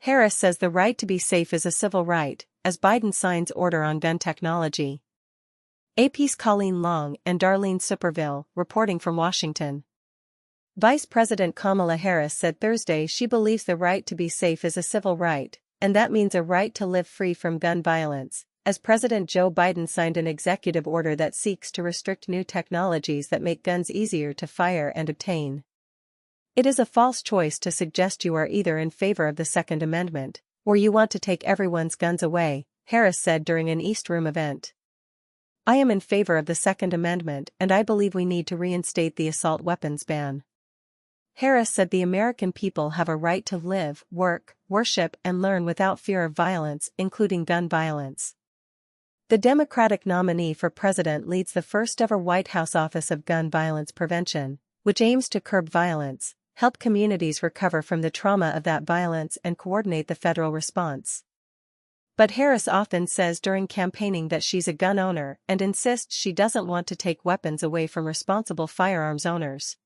Harris says the right to be safe is a civil right, as Biden signs order on gun technology. AP's Colleen Long and Darlene Superville, reporting from Washington. Vice President Kamala Harris said Thursday she believes the right to be safe is a civil right, and that means a right to live free from gun violence, as President Joe Biden signed an executive order that seeks to restrict new technologies that make guns easier to fire and obtain. It is a false choice to suggest you are either in favor of the Second Amendment, or you want to take everyone's guns away, Harris said during an East Room event. I am in favor of the Second Amendment and I believe we need to reinstate the assault weapons ban. Harris said the American people have a right to live, work, worship and learn without fear of violence, including gun violence. The Democratic nominee for president leads the first-ever White House Office of Gun Violence Prevention, which aims to curb violence, help communities recover from the trauma of that violence and coordinate the federal response. But Harris often says during campaigning that she's a gun owner and insists she doesn't want to take weapons away from responsible firearms owners.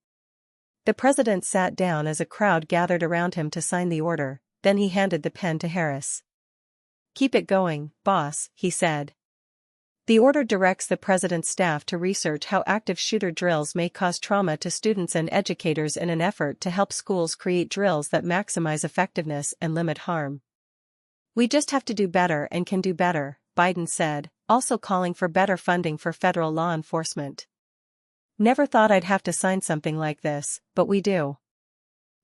The president sat down as a crowd gathered around him to sign the order, then he handed the pen to Harris. "Keep it going, boss," he said. The order directs the president's staff to research how active shooter drills may cause trauma to students and educators in an effort to help schools create drills that maximize effectiveness and limit harm. "We just have to do better and can do better," Biden said, also calling for better funding for federal law enforcement. "Never thought I'd have to sign something like this, but we do."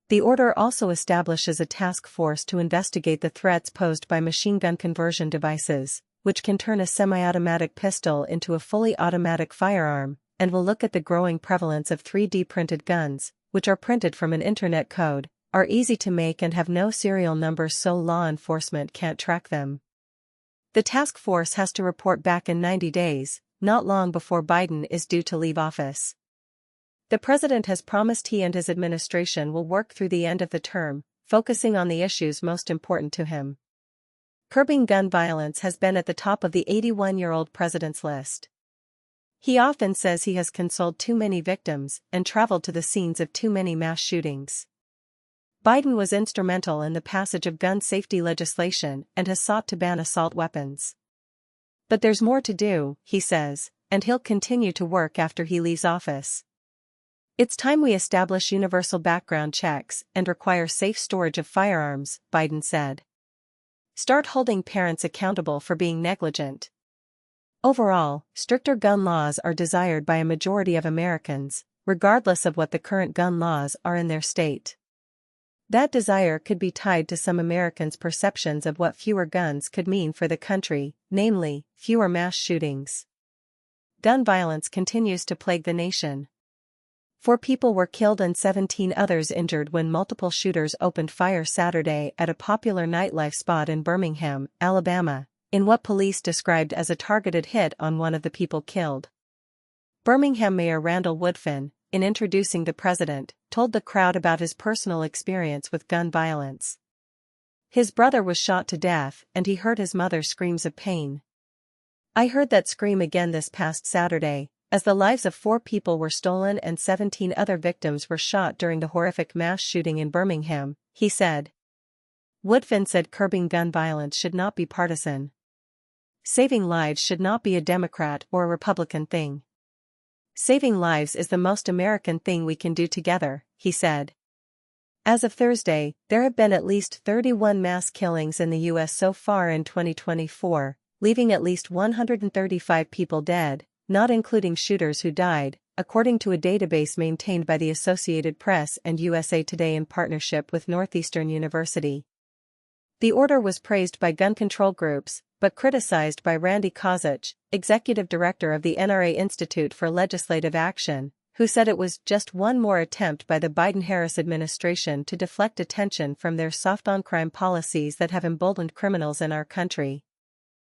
The order also establishes a task force to investigate the threats posed by machine gun conversion devices, which can turn a semi-automatic pistol into a fully automatic firearm, and will look at the growing prevalence of 3D printed guns, which are printed from an internet code, are easy to make and have no serial numbers so law enforcement can't track them. The task force has to report back in 90 days, not long before Biden is due to leave office. The president has promised he and his administration will work through the end of the term, focusing on the issues most important to him. Curbing gun violence has been at the top of the 81-year-old president's list. He often says he has consoled too many victims and traveled to the scenes of too many mass shootings. Biden was instrumental in the passage of gun safety legislation and has sought to ban assault weapons. But there's more to do, he says, and he'll continue to work after he leaves office. "It's time we establish universal background checks and require safe storage of firearms," Biden said. "Start holding parents accountable for being negligent." Overall, stricter gun laws are desired by a majority of Americans, regardless of what the current gun laws are in their state. That desire could be tied to some Americans' perceptions of what fewer guns could mean for the country, namely, fewer mass shootings. Gun violence continues to plague the nation. 4 people were killed and 17 others injured when multiple shooters opened fire Saturday at a popular nightlife spot in Birmingham, Alabama, in what police described as a targeted hit on one of the people killed. Birmingham Mayor Randall Woodfin, in introducing the president, told the crowd about his personal experience with gun violence. His brother was shot to death and he heard his mother's screams of pain. "I heard that scream again this past Saturday, as the lives of 4 people were stolen and 17 other victims were shot during the horrific mass shooting in Birmingham," he said. Woodfin said curbing gun violence should not be partisan. Saving lives should not be a Democrat or a Republican thing. "Saving lives is the most American thing we can do together," he said. As of Thursday, there have been at least 31 mass killings in the U.S. so far in 2024, leaving at least 135 people dead, not including shooters who died, according to a database maintained by the Associated Press and USA Today in partnership with Northeastern University. The order was praised by gun control groups, but criticized by Randy Kozic, executive director of the NRA Institute for Legislative Action, who said it was just one more attempt by the Biden-Harris administration to deflect attention from their soft-on-crime policies that have emboldened criminals in our country.